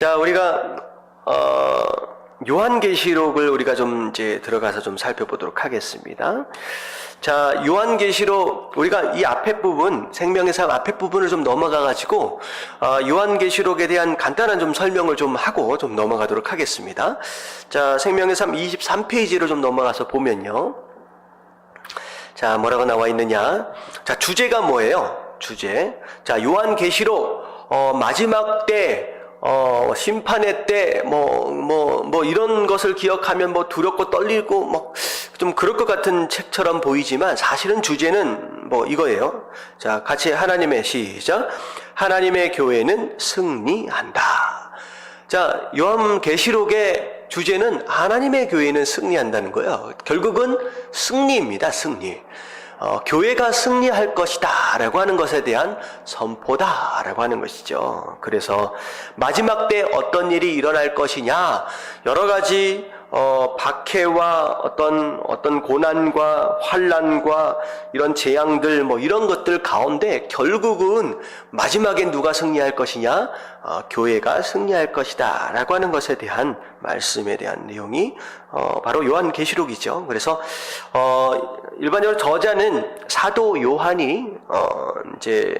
자, 우리가 요한계시록을 우리가 좀 이제 들어가서 좀 살펴보도록 하겠습니다. 자, 요한계시록 우리가 이 앞에 부분, 생명의 삶 앞에 부분을 좀 넘어가 가지고 요한계시록에 대한 간단한 좀 설명을 좀 하고 좀 넘어가도록 하겠습니다. 자, 생명의 삶 23페이지로 좀 넘어가서 보면요. 자, 뭐라고 나와 있느냐? 자, 주제가 뭐예요? 주제. 자, 요한계시록 마지막 때 심판의 때, 이런 것을 기억하면 두렵고 떨리고, 좀 그럴 것 같은 책처럼 보이지만, 사실은 주제는 이거예요. 자, 같이 하나님의 시작. 하나님의 교회는 승리한다. 자, 요한계시록의 주제는 하나님의 교회는 승리한다는 거예요. 결국은 승리입니다, 승리. 교회가 승리할 것이다 라고 하는 것에 대한 선포다 라고 하는 것이죠. 그래서 마지막 때 어떤 일이 일어날 것이냐, 여러 가지 박해와 어떤 고난과 환난과 이런 재앙들 이런 것들 가운데 결국은 마지막에 누가 승리할 것이냐, 교회가 승리할 것이다 라고 하는 것에 대한 말씀에 대한 내용이 바로 요한계시록이죠. 그래서 일반적으로 저자는 사도 요한이 이제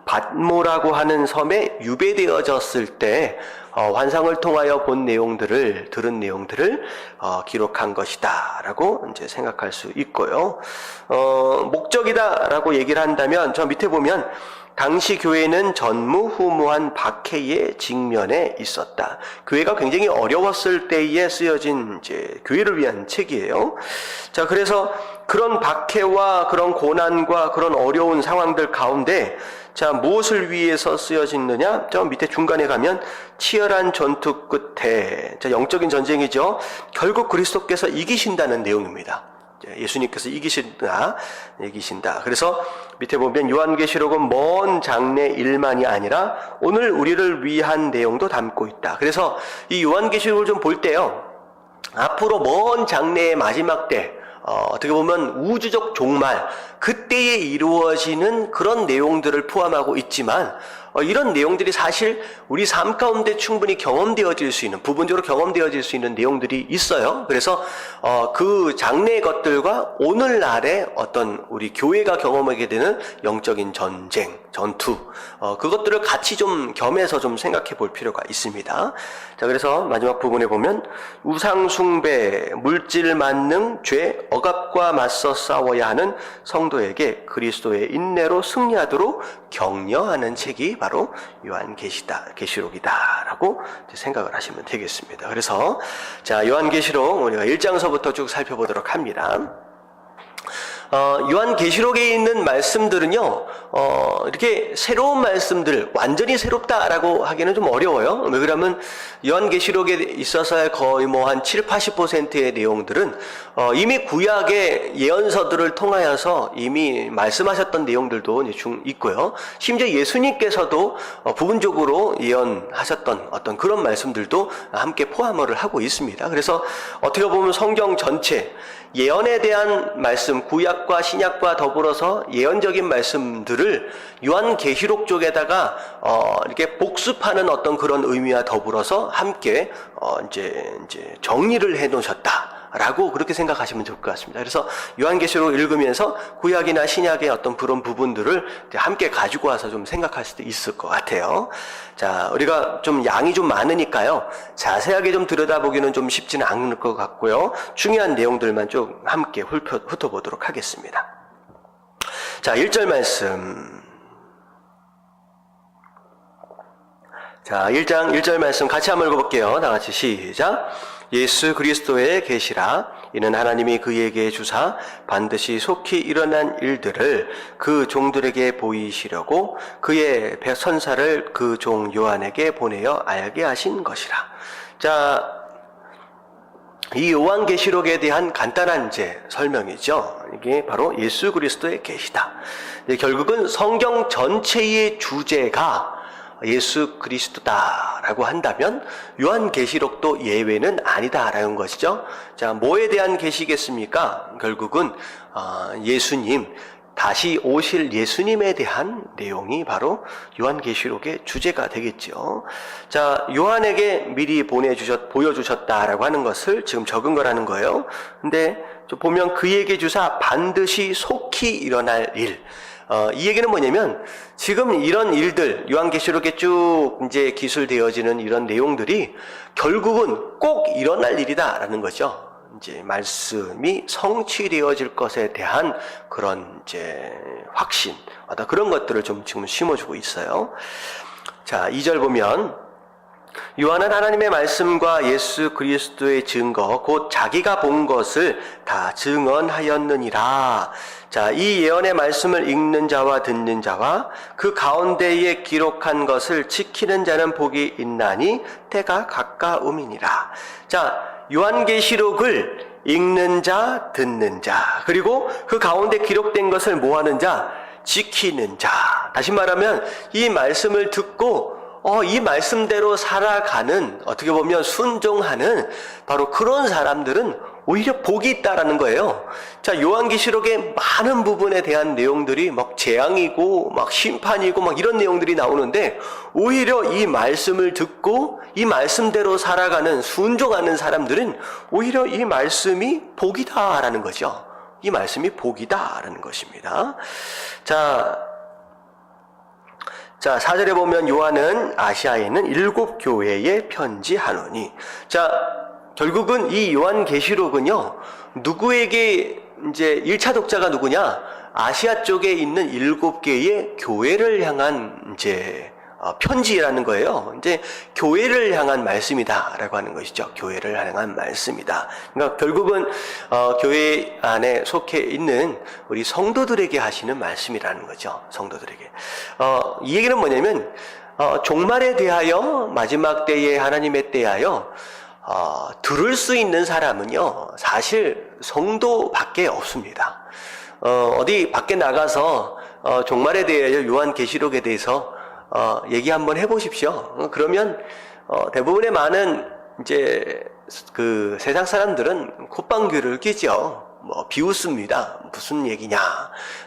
pat모라고 하는 섬에 유배되어졌을 때 환상을 통하여 들은 내용들을 기록한 것이다 라고 이제 생각할 수 있고요. 목적이다 라고 얘기를 한다면 저 밑에 보면 당시 교회는 전무후무한 박해의 직면에 있었다. 교회가 굉장히 어려웠을 때에 쓰여진 이제 교회를 위한 책이에요. 자, 그래서 그런 박해와 그런 고난과 그런 어려운 상황들 가운데 자, 무엇을 위해서 쓰여지느냐? 저 밑에 중간에 가면 치열한 전투 끝에, 자, 영적인 전쟁이죠. 결국 그리스도께서 이기신다는 내용입니다. 예수님께서 이기신다. 그래서 밑에 보면 요한계시록은 먼 장래 일만이 아니라 오늘 우리를 위한 내용도 담고 있다. 그래서 이 요한계시록을 좀 볼 때요, 앞으로 먼 장래의 마지막 때, 어떻게 보면 우주적 종말, 그때에 이루어지는 그런 내용들을 포함하고 있지만, 이런 내용들이 사실 우리 삶 가운데 충분히 경험되어질 수 있는, 부분적으로 경험되어질 수 있는 내용들이 있어요. 그래서 그 장래의 것들과 오늘날의 어떤 우리 교회가 경험하게 되는 영적인 전쟁, 전투, 그것들을 같이 좀 겸해서 좀 생각해 볼 필요가 있습니다. 자, 그래서 마지막 부분에 보면 우상숭배, 물질 만능, 죄, 억압과 맞서 싸워야 하는 성도에게 그리스도의 인내로 승리하도록 격려하는 책이 바로 요한계시록이다라고 생각을 하시면 되겠습니다. 그래서 자, 요한계시록 우리가 1장서부터 쭉 살펴보도록 합니다. 요한계시록에 있는 말씀들은요, 이렇게 새로운 말씀들, 완전히 새롭다라고 하기는 좀 어려워요. 왜 그러면 요한계시록에 있어서의 거의 한 70-80%의 내용들은 이미 구약의 예언서들을 통하여서 이미 말씀하셨던 내용들도 있고요. 심지어 예수님께서도 부분적으로 예언하셨던 어떤 그런 말씀들도 함께 포함을 하고 있습니다. 그래서 어떻게 보면 성경 전체, 예언에 대한 말씀, 구약과 신약과 더불어서 예언적인 말씀들을 요한계시록 쪽에다가 이렇게 복습하는 어떤 그런 의미와 더불어서 함께 이제 정리를 해 놓으셨다라고 그렇게 생각하시면 좋을 것 같습니다. 그래서 요한계시록을 읽으면서 구약이나 신약의 어떤 그런 부분들을 함께 가지고 와서 좀 생각할 수도 있을 것 같아요. 자, 우리가 좀 양이 좀 많으니까요, 자세하게 좀 들여다보기는 좀 쉽지는 않을 것 같고요. 중요한 내용들만 좀 함께 훑어보도록 하겠습니다. 자, 1절 말씀. 자, 1장 1절 말씀 같이 한번 읽어볼게요. 다 같이 시작. 예수 그리스도의 계시라. 이는 하나님이 그에게 주사 반드시 속히 일어난 일들을 그 종들에게 보이시려고 그의 선사를 그 종 요한에게 보내어 알게 하신 것이라. 자, 이 요한계시록에 대한 간단한 이제 설명이죠. 이게 바로 예수 그리스도의 계시다. 결국은 성경 전체의 주제가 예수 그리스도다라고 한다면 요한계시록도 예외는 아니다라는 것이죠. 자, 뭐에 대한 계시겠습니까? 결국은 예수님, 다시 오실 예수님에 대한 내용이 바로 요한계시록의 주제가 되겠죠. 자, 요한에게 미리 보여주셨다라고 하는 것을 지금 적은 거라는 거예요. 근데 보면 그에게 주사 반드시 속히 일어날 일. 이 얘기는 뭐냐면 지금 이런 일들, 요한계시록에 쭉 이제 기술되어지는 이런 내용들이 결국은 꼭 일어날 일이다라는 거죠. 이제 말씀이 성취되어질 것에 대한 그런 이제 확신, 어떤 그런 것들을 좀 지금 심어주고 있어요. 자, 2절 보면 요한은 하나님의 말씀과 예수 그리스도의 증거 곧 자기가 본 것을 다 증언하였느니라. 자, 이 예언의 말씀을 읽는 자와 듣는 자와 그 가운데에 기록한 것을 지키는 자는 복이 있나니 때가 가까움이니라. 자, 요한계시록을 읽는 자, 듣는 자, 그리고 그 가운데 기록된 것을 모하는 자, 지키는 자. 다시 말하면 이 말씀을 듣고 이 말씀대로 살아가는, 어떻게 보면 순종하는 바로 그런 사람들은 오히려 복이 있다라는 거예요. 자, 요한계시록의 많은 부분에 대한 내용들이 막 재앙이고 막 심판이고 막 이런 내용들이 나오는데 오히려 이 말씀을 듣고 이 말씀대로 살아가는 순종하는 사람들은 오히려 이 말씀이 복이다라는 거죠. 이 말씀이 복이다라는 것입니다. 자, 4절에 보면 요한은 아시아에 있는 7교회에 편지하노니. 자, 결국은 이 요한계시록은요, 누구에게 이제 1차 독자가 누구냐? 아시아 쪽에 있는 7개의 교회를 향한 이제 편지라는 거예요. 이제 교회를 향한 말씀이다라고 하는 것이죠. 교회를 향한 말씀이다. 그러니까 결국은 교회 안에 속해 있는 우리 성도들에게 하시는 말씀이라는 거죠. 성도들에게. 이 얘기는 뭐냐면 종말에 대하여, 마지막 때에 하나님의 때하여 들을 수 있는 사람은요, 사실 성도밖에 없습니다. 어디 밖에 나가서 종말에 대하여 요한계시록에 대해서 얘기 한번 해보십시오. 그러면 대부분의 많은 이제 그 세상 사람들은 콧방귀를 뀌죠. 비웃습니다. 무슨 얘기냐.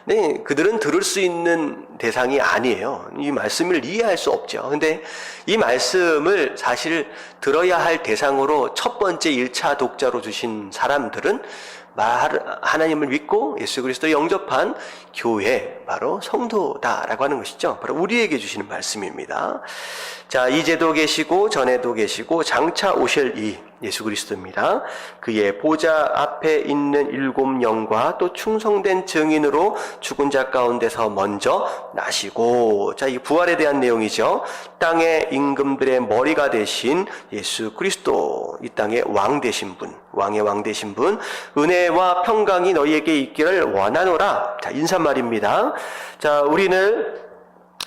네, 그들은 들을 수 있는 대상이 아니에요. 이 말씀을 이해할 수 없죠. 근데 이 말씀을 사실 들어야 할 대상으로 첫 번째 1차 독자로 주신 사람들은 하나님을 믿고 예수 그리스도 영접한 교회, 바로 성도다라고 하는 것이죠. 바로 우리에게 주시는 말씀입니다. 자, 이제도 계시고 전에도 계시고 장차 오실 이 예수 그리스도입니다. 그의 보좌 앞에 있는 7 영과 또 충성된 증인으로 죽은 자 가운데서 먼저 나시고, 자, 이 부활에 대한 내용이죠. 땅의 임금들의 머리가 되신 예수 그리스도, 이 땅의 왕 되신 분, 왕의 왕 되신 분, 은혜와 평강이 너희에게 있기를 원하노라. 자, 인사말입니다. 자, 우리는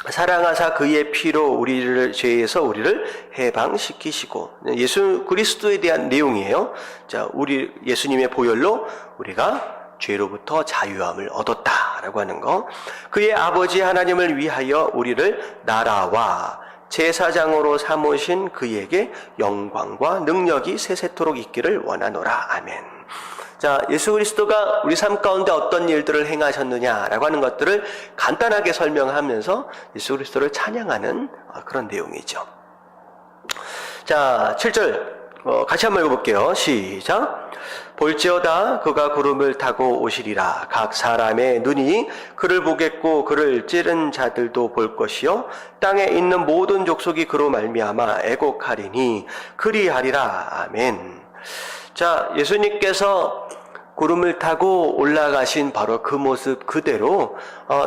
사랑하사 그의 피로 우리를 죄에서 우리를 해방시키시고, 예수 그리스도에 대한 내용이에요. 자, 우리 예수님의 보혈로 우리가 죄로부터 자유함을 얻었다라고 하는 거. 그의 아버지 하나님을 위하여 우리를 나라와 제사장으로 삼으신 그에게 영광과 능력이 세세토록 있기를 원하노라. 아멘. 자, 예수 그리스도가 우리 삶 가운데 어떤 일들을 행하셨느냐라고 하는 것들을 간단하게 설명하면서 예수 그리스도를 찬양하는 그런 내용이죠. 자, 7절 같이 한번 읽어볼게요. 시작. 볼지어다 그가 구름을 타고 오시리라. 각 사람의 눈이 그를 보겠고 그를 찌른 자들도 볼 것이요 땅에 있는 모든 족속이 그로 말미암아 애곡하리니 그리하리라. 아멘. 자, 예수님께서 구름을 타고 올라가신 바로 그 모습 그대로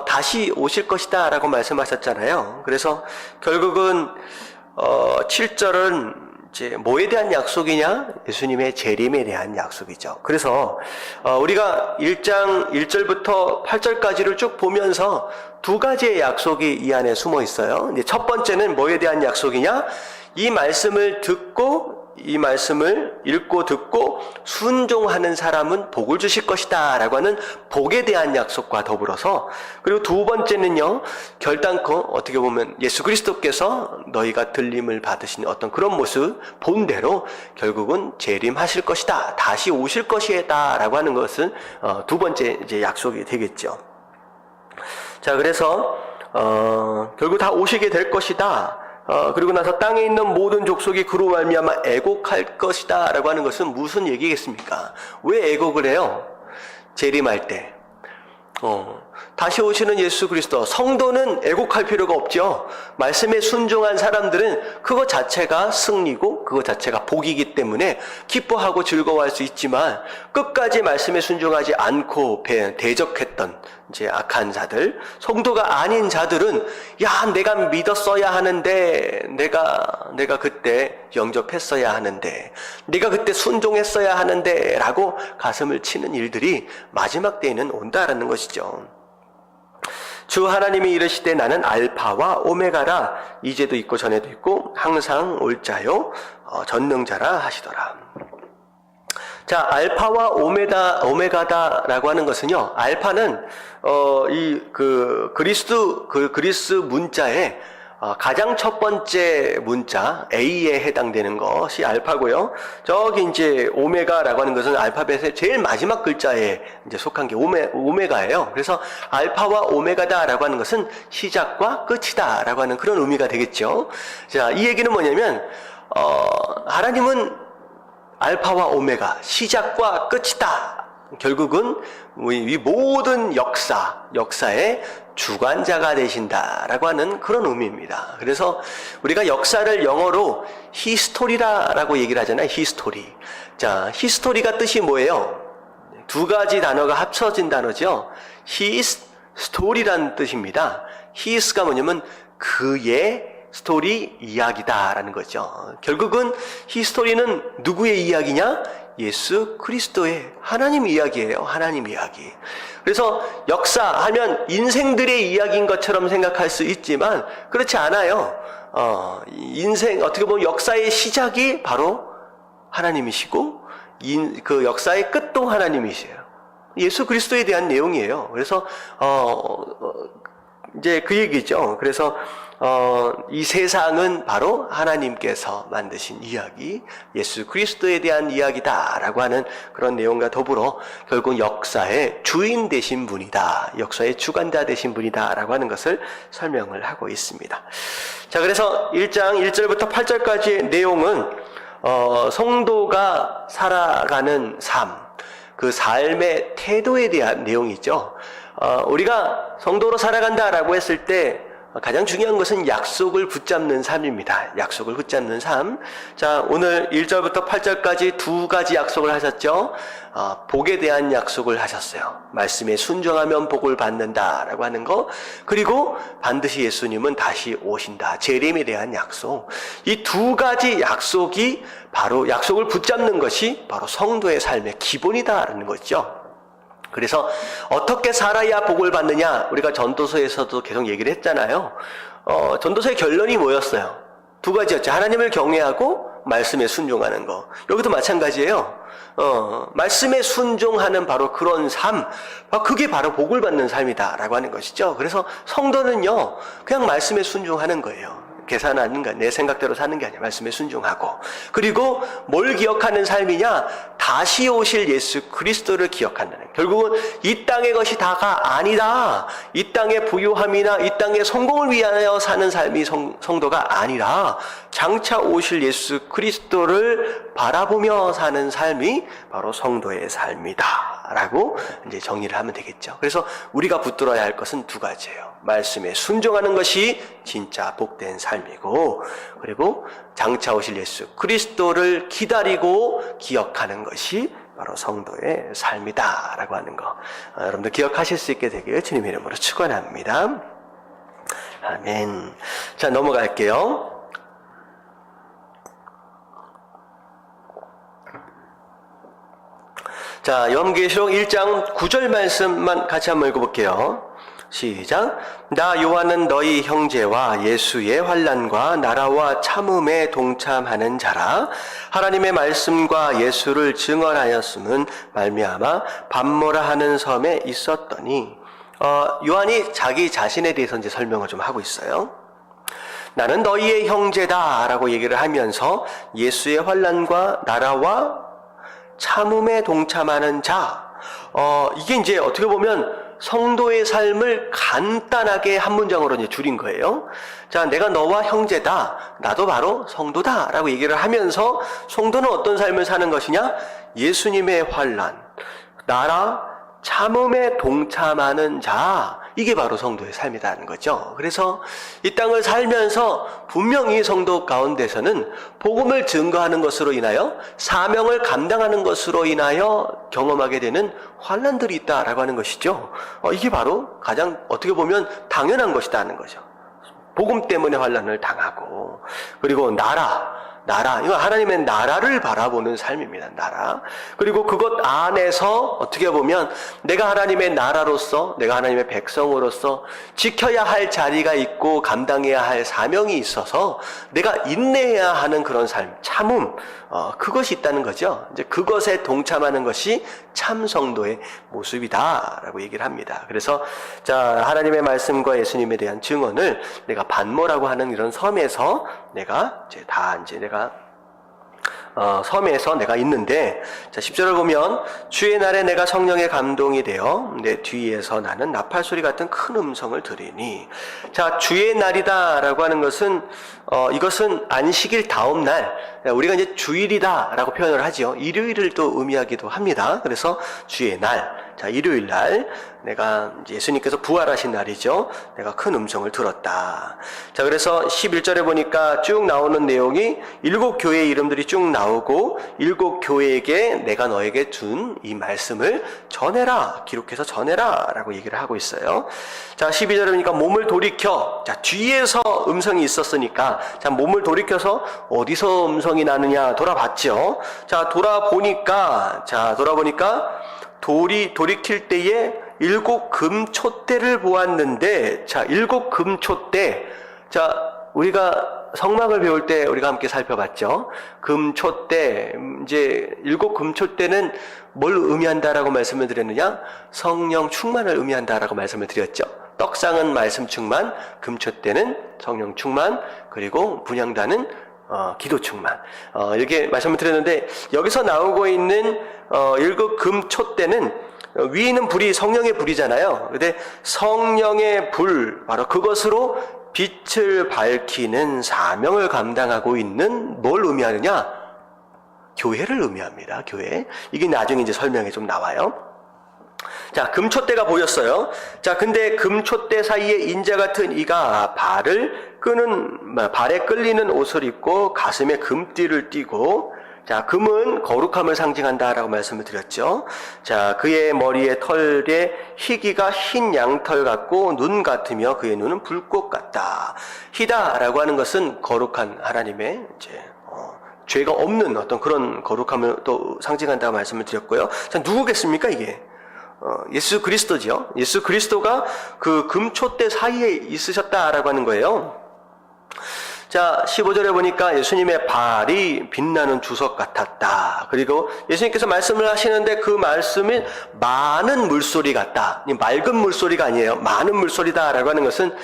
다시 오실 것이다 라고 말씀하셨잖아요. 그래서 결국은 7절은 이제 뭐에 대한 약속이냐? 예수님의 재림에 대한 약속이죠. 그래서 우리가 1장 1절부터 8절까지를 쭉 보면서 두 가지의 약속이 이 안에 숨어 있어요. 이제 첫 번째는 뭐에 대한 약속이냐? 이 말씀을 듣고 이 말씀을 읽고 듣고 순종하는 사람은 복을 주실 것이다 라고 하는 복에 대한 약속과 더불어서, 그리고 두 번째는요, 결단코 어떻게 보면 예수 그리스도께서 너희가 들림을 받으신 어떤 그런 모습 본대로 결국은 재림하실 것이다, 다시 오실 것이다 라고 하는 것은 두 번째 이제 약속이 되겠죠. 자, 그래서 결국 다 오시게 될 것이다. 그리고 나서 땅에 있는 모든 족속이 그로 말미암아 애곡할 것이다 라고 하는 것은 무슨 얘기겠습니까? 왜 애곡을 해요? 재림할 때 다시 오시는 예수 그리스도, 성도는 애곡할 필요가 없죠. 말씀에 순종한 사람들은 그것 자체가 승리고 그것 자체가 복이기 때문에 기뻐하고 즐거워할 수 있지만, 끝까지 말씀에 순종하지 않고 대적했던 이제 악한 자들, 성도가 아닌 자들은 야, 내가 믿었어야 하는데, 내가 그때 영접했어야 하는데, 내가 그때 순종했어야 하는데 라고 가슴을 치는 일들이 마지막 때에는 온다라는 것이죠. 주 하나님이 이르시되 나는 알파와 오메가라, 이제도 있고 전에도 있고 항상 올 자요 전능자라 하시더라. 자, 알파와 오메가다라고 하는 것은요, 알파는 그리스 문자에 가장 첫 번째 문자 A에 해당되는 것이 알파고요. 저기 이제 오메가라고 하는 것은 알파벳의 제일 마지막 글자에 이제 속한 게 오메가예요. 그래서 알파와 오메가다라고 하는 것은 시작과 끝이다라고 하는 그런 의미가 되겠죠. 자, 이 얘기는 뭐냐면 하나님은 알파와 오메가, 시작과 끝이다. 결국은 이 모든 역사의 주관자가 되신다라고 하는 그런 의미입니다. 그래서 우리가 역사를 영어로 히스토리라고 얘기를 하잖아요. 히스토리. 자, 히스토리가 뜻이 뭐예요? 두 가지 단어가 합쳐진 단어죠. his story라는 뜻입니다. his가 뭐냐면 그의 스토리, 이야기다라는 거죠. 결국은 히스토리는 누구의 이야기냐? 예수 그리스도의, 하나님 이야기예요. 하나님 이야기. 그래서 역사하면 인생들의 이야기인 것처럼 생각할 수 있지만 그렇지 않아요. 인생, 어떻게 보면 역사의 시작이 바로 하나님이시고 그 역사의 끝도 하나님이세요. 예수 그리스도에 대한 내용이에요. 그래서 이제 그 얘기죠. 그래서 이 세상은 바로 하나님께서 만드신 이야기, 예수 그리스도에 대한 이야기다라고 하는 그런 내용과 더불어 결국 역사의 주인 되신 분이다, 역사의 주관자 되신 분이다라고 하는 것을 설명을 하고 있습니다. 자, 그래서 1장 1절부터 8절까지의 내용은 성도가 살아가는 삶, 그 삶의 태도에 대한 내용이죠. 우리가 성도로 살아간다라고 했을 때 가장 중요한 것은 약속을 붙잡는 삶입니다. 약속을 붙잡는 삶. 자, 오늘 1절부터 8절까지 두 가지 약속을 하셨죠. 복에 대한 약속을 하셨어요. 말씀에 순종하면 복을 받는다라고 하는 거. 그리고 반드시 예수님은 다시 오신다. 재림에 대한 약속. 이 두 가지 약속이 바로, 약속을 붙잡는 것이 바로 성도의 삶의 기본이다라는 거죠. 그래서 어떻게 살아야 복을 받느냐, 우리가 전도서에서도 계속 얘기를 했잖아요. 전도서의 결론이 뭐였어요? 두 가지였죠. 하나님을 경외하고 말씀에 순종하는 거. 여기도 마찬가지예요. 말씀에 순종하는 바로 그런 삶, 그게 바로 복을 받는 삶이다라고 하는 것이죠. 그래서 성도는요, 그냥 말씀에 순종하는 거예요. 계산하는 거, 내 생각대로 사는 게 아니라 말씀에 순종하고, 그리고 뭘 기억하는 삶이냐? 다시 오실 예수 그리스도를 기억한다는, 결국은 이 땅의 것이 다가 아니다. 이 땅의 부유함이나 이 땅의 성공을 위하여 사는 삶이 성도가 아니라 장차 오실 예수 그리스도를 바라보며 사는 삶이 바로 성도의 삶이다 라고 이제 정리를 하면 되겠죠. 그래서 우리가 붙들어야 할 것은 두 가지예요. 말씀에 순종하는 것이 진짜 복된 삶이고, 그리고 장차 오실 예수 그리스도를 기다리고 기억하는 것이 바로 성도의 삶이다 라고 하는 거, 여러분들 기억하실 수 있게 되길 주님 이름으로 축원합니다. 아멘. 자, 넘어갈게요. 자, 요한계시록 1장 9절 말씀만 같이 한번 읽어볼게요. 시작. 나 요한은 너희 형제와 예수의 환난과 나라와 참음에 동참하는 자라. 하나님의 말씀과 예수를 증언하였음은 말미암아 밤모라 하는 섬에 있었더니, 요한이 자기 자신에 대해서 이제 설명을 좀 하고 있어요. 나는 너희의 형제다 라고 얘기를 하면서 예수의 환난과 나라와 참음에 동참하는 자, 이게 이제 어떻게 보면 성도의 삶을 간단하게 한 문장으로 이제 줄인 거예요. 자, 내가 너와 형제다. 나도 바로 성도다. 라고 얘기를 하면서 성도는 어떤 삶을 사는 것이냐? 예수님의 환난, 나라, 참음에 동참하는 자, 이게 바로 성도의 삶이라는 거죠. 그래서 이 땅을 살면서 분명히 성도 가운데서는 복음을 증거하는 것으로 인하여 사명을 감당하는 것으로 인하여 경험하게 되는 환난들이 있다라고 하는 것이죠. 이게 바로 가장 어떻게 보면 당연한 것이다는 거죠. 복음 때문에 환난을 당하고, 그리고 나라, 이거 하나님의 나라를 바라보는 삶입니다. 나라. 그리고 그것 안에서 어떻게 보면 내가 하나님의 나라로서, 내가 하나님의 백성으로서 지켜야 할 자리가 있고 감당해야 할 사명이 있어서 내가 인내해야 하는 그런 삶, 참음, 그것이 있다는 거죠. 이제 그것에 동참하는 것이 참 성도의 모습이다라고 얘기를 합니다. 그래서 자, 하나님의 말씀과 예수님에 대한 증언을 내가 반모라고 하는 이런 섬에서 내가 섬에서 내가 있는데, 자, 10절을 보면 주의 날에 내가 성령의 감동이 되어 내 뒤에서 나는 나팔 소리 같은 큰 음성을 들으니, 자, 주의 날이다라고 하는 것은 이것은 안식일 다음 날, 우리가 이제 주일이다라고 표현을 하죠. 일요일을 또 의미하기도 합니다. 그래서 주의 날, 자, 일요일 날 내가 예수님께서 부활하신 날이죠. 내가 큰 음성을 들었다. 자, 그래서 11절에 보니까 쭉 나오는 내용이 7교회의 이름들이 쭉 나오고 7교회에게 내가 너에게 준 이 말씀을 전해라, 기록해서 전해라 라고 얘기를 하고 있어요. 자, 12절에 보니까 몸을 돌이켜, 자, 뒤에서 음성이 있었으니까, 자, 몸을 돌이켜서 어디서 음성이 나느냐 돌아봤죠. 자, 돌아보니까 돌이킬 때에 7 금촛대를 보았는데, 자, 7 금촛대. 자, 우리가 성막을 배울 때 우리가 함께 살펴봤죠. 금촛대, 이제 7 금촛대는 뭘 의미한다라고 말씀을 드렸느냐? 성령 충만을 의미한다라고 말씀을 드렸죠. 떡상은 말씀 충만, 금촛대는 성령 충만, 그리고 분향단은 기도 충만. 이렇게 말씀을 드렸는데, 여기서 나오고 있는 7 금촛대는 위에 있는 불이 성령의 불이잖아요. 근데 성령의 불, 바로 그것으로 빛을 밝히는 사명을 감당하고 있는 뭘 의미하느냐? 교회를 의미합니다. 교회. 이게 나중에 이제 설명에 좀 나와요. 자, 금촛대가 보였어요. 자, 근데 금촛대 사이에 인자 같은 이가 발에 끌리는 옷을 입고 가슴에 금띠를 띠고, 자, 금은 거룩함을 상징한다라고 말씀을 드렸죠. 자, 그의 머리에 털에 희기가 흰 양털 같고 눈 같으며 그의 눈은 불꽃 같다. 희다라고 하는 것은 거룩한 하나님의 죄가 없는 어떤 그런 거룩함을 또 상징한다고 말씀을 드렸고요. 자, 누구겠습니까 이게? 예수 그리스도죠. 예수 그리스도가 그 금촛대 사이에 있으셨다라고 하는 거예요. 자, 15절에 보니까 예수님의 발이 빛나는 주석 같았다. 그리고 예수님께서 말씀을 하시는데 그 말씀이 많은 물소리 같다. 맑은 물소리가 아니에요. 많은 물소리다라고 하는 것은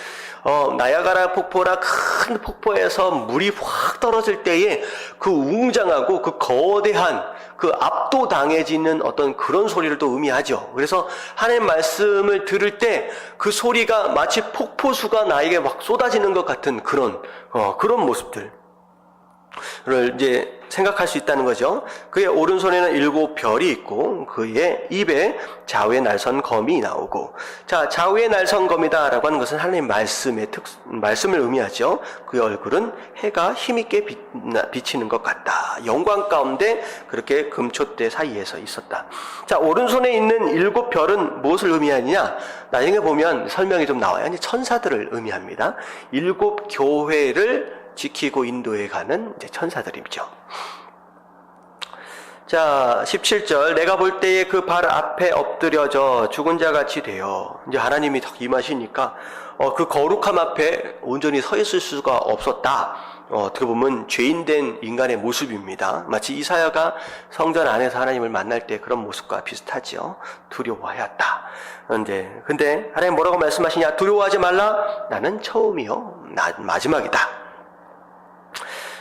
나야가라 폭포라 큰 폭포에서 물이 확 떨어질 때에 그 웅장하고 그 거대한 그 압도당해지는 어떤 그런 소리를 또 의미하죠. 그래서 하나님 말씀을 들을 때 그 소리가 마치 폭포수가 나에게 막 쏟아지는 것 같은 그런 모습들을 이제 생각할 수 있다는 거죠. 그의 오른손에는 7 별이 있고 그의 입에 좌우의 날선 검이 나오고, 자, 좌우의 날선 검이다라고 하는 것은 하나님 말씀을 의미하죠. 그의 얼굴은 해가 힘있게 비치는 것 같다. 영광 가운데 그렇게 금촛대 사이에서 있었다. 자, 오른손에 있는 7 별은 무엇을 의미하느냐? 나중에 보면 설명이 좀 나와요. 천사들을 의미합니다. 7 교회를 지키고 인도해 가는 이제 천사들이죠. 자, 17절, 내가 볼 때에 그 발 앞에 엎드려져 죽은 자 같이 되어, 이제 하나님이 딱 임하시니까 그 거룩함 앞에 온전히 서 있을 수가 없었다. 어떻게 보면 죄인된 인간의 모습입니다. 마치 이사야가 성전 안에서 하나님을 만날 때 그런 모습과 비슷하죠. 두려워하였다. 근데 하나님 뭐라고 말씀하시냐? 두려워하지 말라. 나는 처음이요 마지막이다.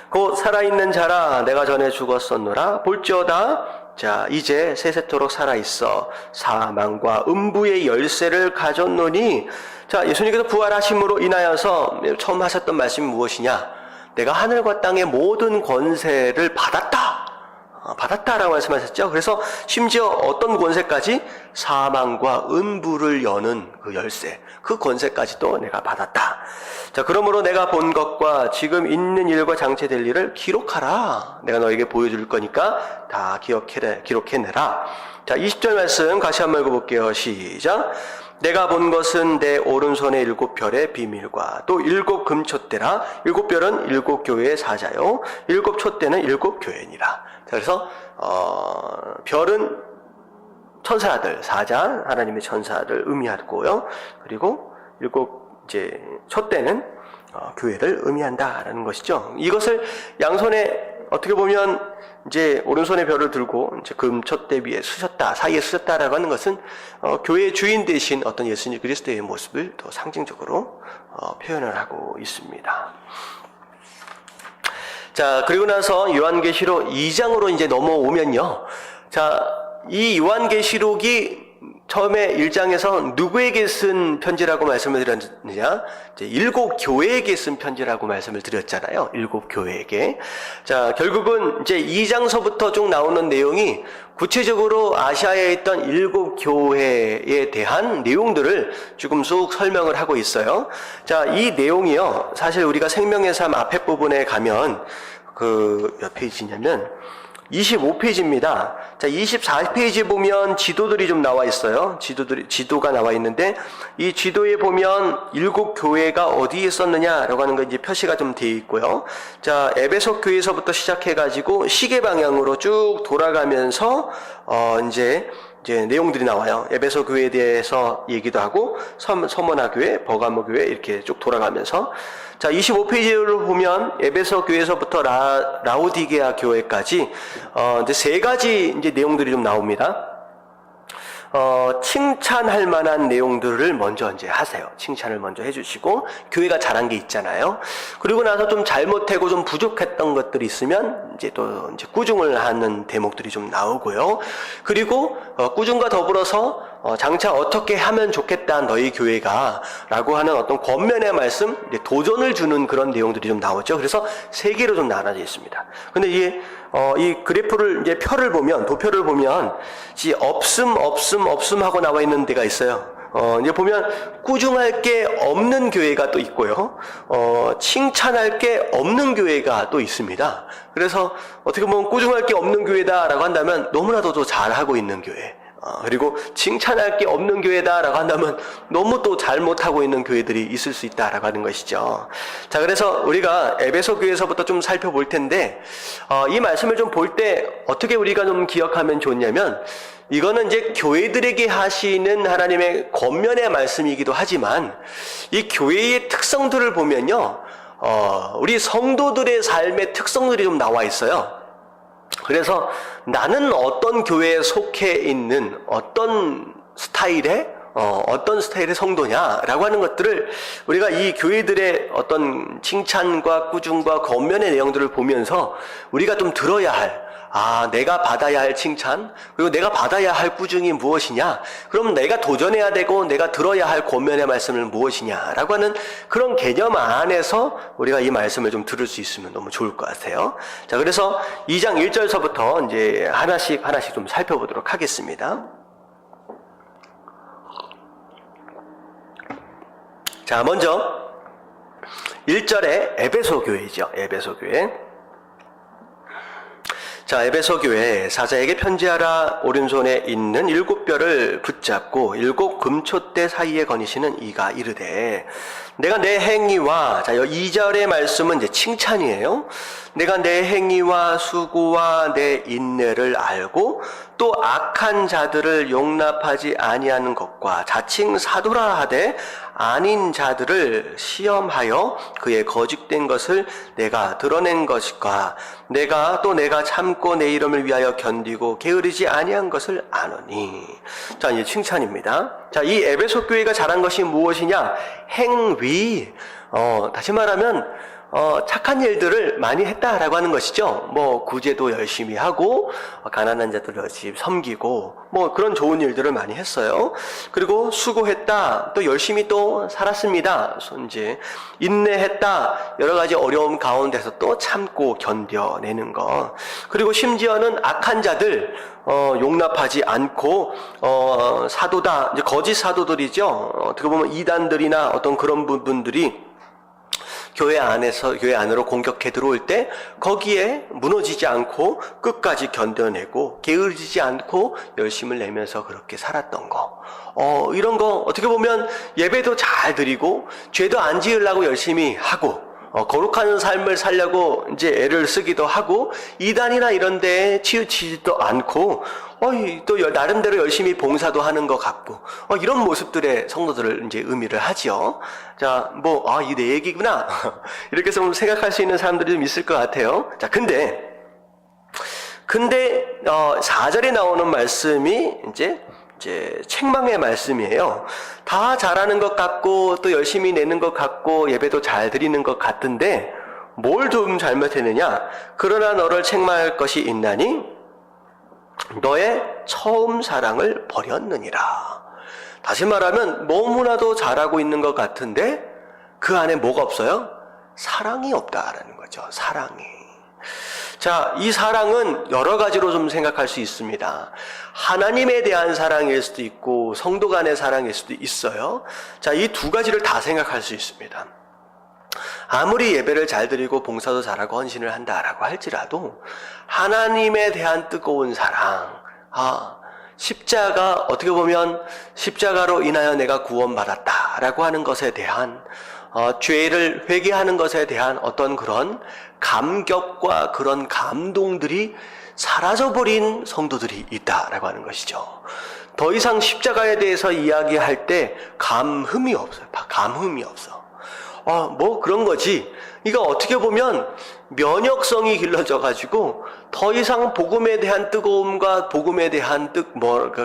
곧 살아있는 자라 내가 전에 죽었었노라. 볼지어다 자, 이제 세세토록 살아있어. 사망과 음부의 열쇠를 가졌노니. 자, 예수님께서 부활하심으로 인하여서 처음 하셨던 말씀이 무엇이냐? 내가 하늘과 땅의 모든 권세를 받았다라고 말씀하셨죠. 그래서 심지어 어떤 권세까지? 사망과 음부를 여는 그 열쇠, 그 권세까지도 내가 받았다. 자, 그러므로 내가 본 것과 지금 있는 일과 장체될 일을 기록하라. 내가 너에게 보여줄 거니까 다 기록해내라. 자, 20절 말씀 같이 한번 읽어볼게요. 시작. 내가 본 것은 내 오른손의 7별의 비밀과 또 7 금촛대라. 7별은 7 교회의 사자요, 7 촛대는 7 교회니라. 자, 그래서 별은 천사들, 사자, 하나님의 천사들 의미하고요. 그리고 7 촛대는 교회를 의미한다라는 것이죠. 이것을 양손에 어떻게 보면 이제 오른손의 별을 들고 이제 금촛대 위에 사이에 쓰셨다라고 하는 것은 교회의 주인 되신 어떤 예수님 그리스도의 모습을 더 상징적으로 표현을 하고 있습니다. 자, 그리고 나서 요한계시록 2장으로 이제 넘어오면요. 자, 이 요한계시록이 처음에 1장에서 누구에게 쓴 편지라고 말씀을 드렸느냐? 이제 7 교회에게 쓴 편지라고 말씀을 드렸잖아요. 7 교회에게. 자, 결국은 이제 2장서부터 쭉 나오는 내용이 구체적으로 아시아에 있던 7 교회에 대한 내용들을 지금 쭉 설명을 하고 있어요. 자, 이 내용이요. 사실 우리가 생명의 삶 앞에 부분에 가면 몇 페이지냐면 25페이지입니다. 자, 24페이지에 보면 지도들이 좀 나와 있어요. 지도가 나와 있는데, 이 지도에 보면 7 교회가 어디에 있었느냐라고 하는 거 이제 표시가 좀 되어 있고요. 자, 에베소 교회에서부터 시작해가지고 시계 방향으로 쭉 돌아가면서, 이제 내용들이 나와요. 에베소 교회에 대해서 얘기도 하고, 서머나 교회, 버가모 교회 이렇게 쭉 돌아가면서. 자, 25페이지로 보면 에베소 교회에서부터 라오디게아 교회까지 이제 3가지 이제 내용들이 좀 나옵니다. 칭찬할 만한 내용들을 먼저 이제 하세요. 칭찬을 먼저 해주시고, 교회가 잘한 게 있잖아요. 그리고 나서 좀 잘못하고 좀 부족했던 것들이 있으면 이제 또 이제 꾸중을 하는 대목들이 좀 나오고요. 그리고 꾸중과 더불어서 장차 어떻게 하면 좋겠다 너희 교회가 라고 하는 어떤 권면의 말씀, 도전을 주는 그런 내용들이 좀 나오죠. 그래서 3개로 좀 나눠져 있습니다. 근데 이 그래프를 이제 도표를 보면 없음 하고 나와 있는 데가 있어요. 이제 보면 꾸중할 게 없는 교회가 또 있고요. 칭찬할 게 없는 교회가 또 있습니다. 그래서 어떻게 보면 꾸중할 게 없는 교회다라고 한다면 너무나도 더 잘하고 있는 교회. 그리고 칭찬할 게 없는 교회다라고 한다면 너무 또 잘못하고 있는 교회들이 있을 수 있다라고 하는 것이죠. 자, 그래서 우리가 에베소 교회에서부터 좀 살펴볼 텐데, 이 말씀을 좀 볼 때 어떻게 우리가 좀 기억하면 좋냐면, 이거는 이제 교회들에게 하시는 하나님의 권면의 말씀이기도 하지만, 이 교회의 특성들을 보면요, 우리 성도들의 삶의 특성들이 좀 나와 있어요. 그래서 나는 어떤 교회에 속해 있는 어떤 스타일의 성도냐라고 하는 것들을 우리가 이 교회들의 어떤 칭찬과 꾸중과 권면의 내용들을 보면서 우리가 좀 들어야 할, 내가 받아야 할 칭찬, 그리고 내가 받아야 할 꾸중이 무엇이냐, 그럼 내가 도전해야 되고 내가 들어야 할 권면의 말씀은 무엇이냐라고 하는 그런 개념 안에서 우리가 이 말씀을 좀 들을 수 있으면 너무 좋을 것 같아요. 자, 그래서 2장 1절서부터 이제 하나씩 좀 살펴보도록 하겠습니다. 자, 먼저 1절에 에베소 교회죠. 에베소 교회. 자, 에베소 교회 사자에게 편지하라. 오른손에 있는 7별을 붙잡고 7 금촛대 사이에 거니시는 이가 이르되, 내가 내 행위와, 자, 2절의 말씀은 이제 칭찬이에요. 내가 내 행위와 수고와 내 인내를 알고 또 악한 자들을 용납하지 아니하는 것과 자칭 사도라 하되 아닌 자들을 시험하여 그의 거짓된 것을 내가 드러낸 것과 내가 참고 내 이름을 위하여 견디고 게으르지 아니한 것을 아노니. 자, 이제 칭찬입니다. 자, 이 에베소 교회가 잘한 것이 무엇이냐? 행위. 다시 말하면 착한 일들을 많이 했다라고 하는 것이죠. 뭐 구제도 열심히 하고 가난한 자들 열심히 섬기고 뭐 그런 좋은 일들을 많이 했어요. 그리고 수고했다, 또 열심히 또 살았습니다. 이제 인내했다, 여러 가지 어려움 가운데서 또 참고 견뎌내는 것. 그리고 심지어는 악한 자들 용납하지 않고 사도다, 이제 거짓 사도들이죠. 어떻게 보면 이단들이나 어떤 그런 부분들이 교회 안으로 공격해 들어올 때 거기에 무너지지 않고 끝까지 견뎌내고 게으르지 않고 열심을 내면서 그렇게 살았던 거. 이런 거 어떻게 보면 예배도 잘 드리고 죄도 안 지으려고 열심히 하고 거룩한 삶을 살려고 이제 애를 쓰기도 하고 이단이나 이런 데에 치우치지도 않고 또 나름대로 열심히 봉사도 하는 것 같고 이런 모습들의 성도들을 이제 의미를 하지요. 자, 이 내 얘기구나 이렇게 해서 생각할 수 있는 사람들이 좀 있을 것 같아요. 자, 근데 4절에 나오는 말씀이 이제 책망의 말씀이에요. 다 잘하는 것 같고 또 열심히 내는 것 같고 예배도 잘 드리는 것 같은데 뭘 좀 잘못했느냐? 그러나 너를 책망할 것이 있나니 너의 처음 사랑을 버렸느니라. 다시 말하면 너무나도 잘하고 있는 것 같은데 그 안에 뭐가 없어요? 사랑이 없다라는 거죠. 사랑이. 자, 이 사랑은 여러 가지로 좀 생각할 수 있습니다. 하나님에 대한 사랑일 수도 있고 성도 간의 사랑일 수도 있어요. 자, 이 두 가지를 다 생각할 수 있습니다. 아무리 예배를 잘 드리고 봉사도 잘하고 헌신을 한다라고 할지라도 하나님에 대한 뜨거운 사랑, 십자가, 어떻게 보면 십자가로 인하여 내가 구원받았다라고 하는 것에 대한 죄를 회개하는 것에 대한 어떤 그런 감격과 그런 감동들이 사라져버린 성도들이 있다라고 하는 것이죠. 더 이상 십자가에 대해서 이야기할 때 감흥이 없어요. 감흥이 없어. 그런 거지. 이거 어떻게 보면 면역성이 길러져가지고 더 이상 복음에 대한 뜨거움과 복음에 대한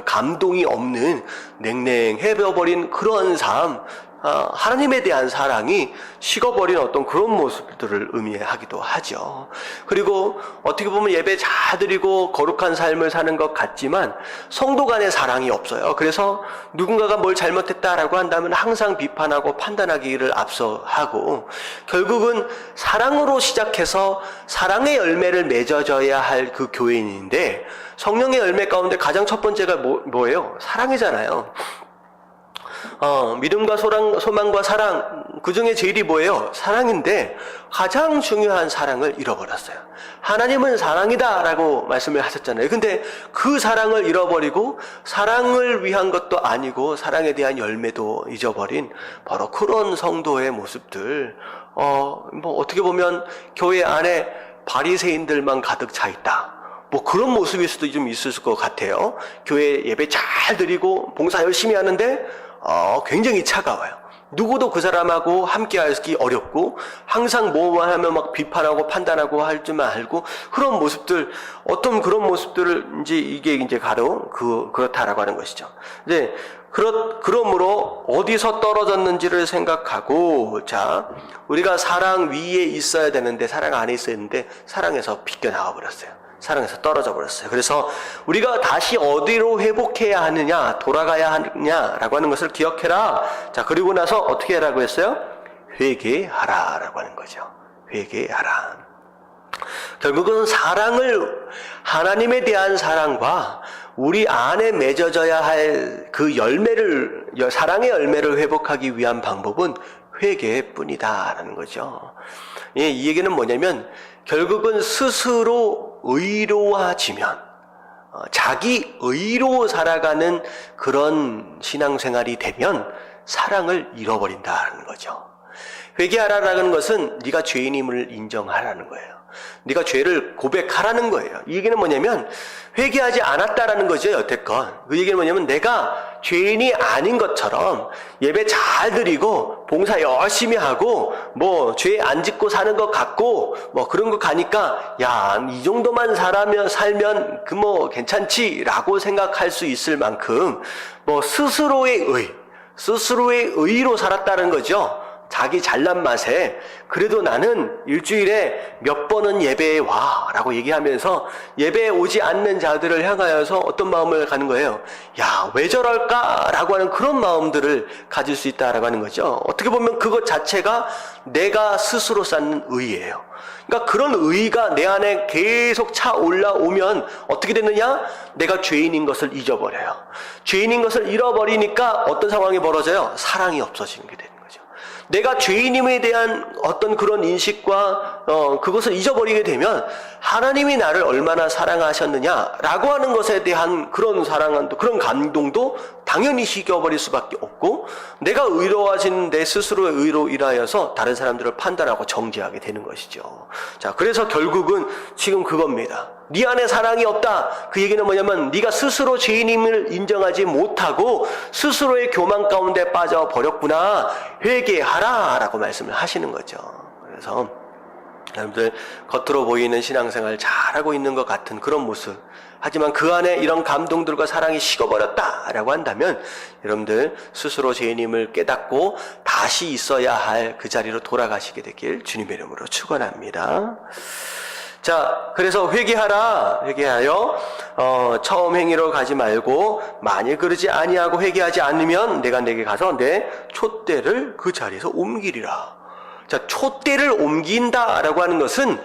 감동이 없는 냉랭해버린 그런 삶, 하나님에 대한 사랑이 식어버린 어떤 그런 모습들을 의미하기도 하죠. 그리고 어떻게 보면 예배 잘 드리고 거룩한 삶을 사는 것 같지만 성도 간의 사랑이 없어요. 그래서 누군가가 뭘 잘못했다라고 한다면 항상 비판하고 판단하기를 앞서하고 결국은 사랑으로 시작해서 사랑의 열매를 맺어줘야 할 그 교인인데 성령의 열매 가운데 가장 첫 번째가 뭐예요? 사랑이잖아요. 믿음과 소망과 사랑, 그 중에 제일이 뭐예요? 사랑인데 가장 중요한 사랑을 잃어버렸어요. 하나님은 사랑이다 라고 말씀을 하셨잖아요. 근데 그 사랑을 잃어버리고 사랑을 위한 것도 아니고 사랑에 대한 열매도 잊어버린 바로 그런 성도의 모습들, 어떻게 보면 교회 안에 바리새인들만 가득 차 있다, 그런 모습일 수도 좀 있을 것 같아요. 교회 예배 잘 드리고 봉사 열심히 하는데 굉장히 차가워요. 누구도 그 사람하고 함께 하기 어렵고 항상 뭐만 하면 막 비판하고 판단하고 할 줄만 알고 그런 모습들, 어떤 그런 모습들을 이게 바로 그렇다라고 하는 것이죠. 이제 그러므로 어디서 떨어졌는지를 생각하고, 자, 우리가 사랑 위에 있어야 되는데 사랑 안에 있어야 되는데 사랑에서 비껴나와 버렸어요. 사랑에서 떨어져 버렸어요. 그래서 우리가 다시 어디로 회복해야 하느냐, 돌아가야 하느냐라고 하는 것을 기억해라. 자, 그리고 나서 어떻게 하라고 했어요? 회개하라라고 하는 거죠. 회개하라. 결국은 하나님에 대한 사랑과 우리 안에 맺어져야 할 그 사랑의 열매를 회복하기 위한 방법은 회개뿐이다라는 거죠. 이 얘기는 뭐냐면 결국은 스스로 의로워지면, 자기 의로 살아가는 그런 신앙생활이 되면 사랑을 잃어버린다는 거죠. 회개하라는 것은 네가 죄인임을 인정하라는 거예요. 네가 죄를 고백하라는 거예요. 이 얘기는 뭐냐면 회개하지 않았다라는 거죠, 여태껏. 그 얘기는 뭐냐면 내가 죄인이 아닌 것처럼 예배 잘 드리고 봉사 열심히 하고 죄 안 짓고 사는 것 같고 그런 거 가니까 이 정도만 살면 괜찮지라고 생각할 수 있을 만큼 스스로의 의로 살았다는 거죠. 자기 잘난 맛에 그래도 나는 일주일에 몇 번은 예배에 와 라고 얘기하면서 예배에 오지 않는 자들을 향하여서 어떤 마음을 가는 거예요? 야, 왜 저럴까? 라고 하는 그런 마음들을 가질 수 있다라고 하는 거죠. 어떻게 보면 그것 자체가 내가 스스로 쌓는 의예요. 그러니까 그런 의가 내 안에 계속 차 올라오면 어떻게 되느냐? 내가 죄인인 것을 잊어버려요. 죄인인 것을 잃어버리니까 어떤 상황이 벌어져요? 사랑이 없어지는 게 되는 거죠. 내가 죄인임에 대한 어떤 그런 인식과 그것을 잊어버리게 되면 하나님이 나를 얼마나 사랑하셨느냐라고 하는 것에 대한 그런 사랑도 그런 감동도 당연히 식어버릴 수밖에 없고 내가 의로워진 내 스스로의 의로 인하여서 다른 사람들을 판단하고 정죄하게 되는 것이죠. 자, 그래서 결국은 지금 그겁니다. 네 안에 사랑이 없다. 그 얘기는 뭐냐면 네가 스스로 죄인임을 인정하지 못하고 스스로의 교만 가운데 빠져버렸구나. 회개하라 라고 말씀을 하시는 거죠. 그래서 여러분들 겉으로 보이는 신앙생활 잘하고 있는 것 같은 그런 모습, 하지만 그 안에 이런 감동들과 사랑이 식어버렸다라고 한다면 여러분들 스스로 죄인임을 깨닫고 다시 있어야 할 그 자리로 돌아가시게 되길 주님의 이름으로 축원합니다. 자, 그래서 회개하여 처음 행위로 가지 말고 만일 그러지 아니하고 회개하지 않으면 내가 내게 가서 내 촛대를 그 자리에서 옮기리라. 자, 촛대를 옮긴다라고 하는 것은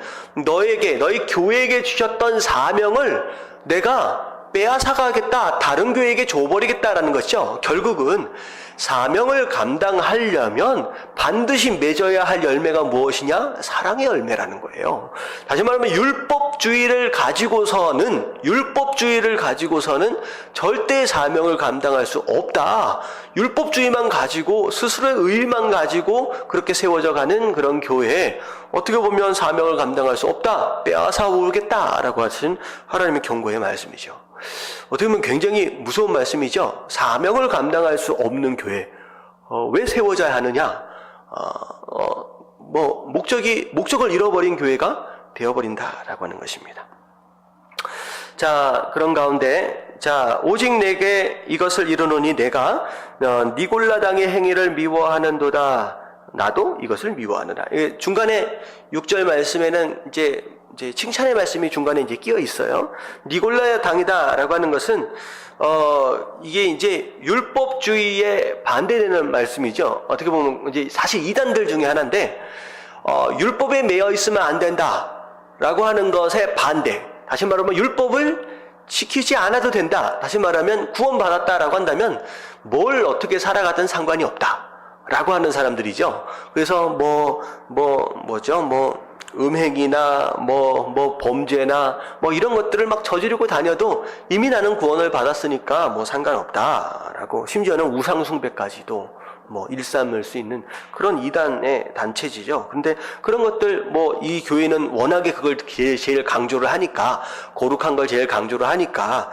너희 교회에게 주셨던 사명을 내가 빼앗아가겠다, 다른 교회에게 줘버리겠다라는 것이죠. 결국은 사명을 감당하려면 반드시 맺어야 할 열매가 무엇이냐? 사랑의 열매라는 거예요. 다시 말하면 율법주의를 가지고서는 절대 사명을 감당할 수 없다. 율법주의만 가지고 스스로의 의의만 가지고 그렇게 세워져 가는 그런 교회에 어떻게 보면 사명을 감당할 수 없다. 빼앗아 오겠다라고 하신 하나님의 경고의 말씀이죠. 어떻게 보면 굉장히 무서운 말씀이죠. 사명을 감당할 수 없는 교회, 왜 세워져야 하느냐? 목적을 잃어버린 교회가 되어버린다라고 하는 것입니다. 자, 그런 가운데, 자, 오직 내게 이것을 이루노니 내가 니골라당의 행위를 미워하는도다. 나도 이것을 미워하느라. 중간에 6절 말씀에는 이제 칭찬의 말씀이 중간에 이제 끼어 있어요. 니골라 당이다라고 하는 것은 이게 이제 율법주의에 반대되는 말씀이죠. 어떻게 보면 이제 사실 이단들 중에 하나인데 율법에 매여 있으면 안 된다라고 하는 것에 반대. 다시 말하면 율법을 지키지 않아도 된다. 다시 말하면 구원받았다라고 한다면 뭘 어떻게 살아가든 상관이 없다라고 하는 사람들이죠. 그래서 음행이나 범죄나 이런 것들을 막 저지르고 다녀도 이미 나는 구원을 받았으니까 상관없다라고, 심지어는 우상숭배까지도 일삼을 수 있는 그런 이단의 단체지죠. 근데 그런 것들 이 교회는 워낙에 그걸 제일 강조를 하니까, 거룩한 걸 제일 강조를 하니까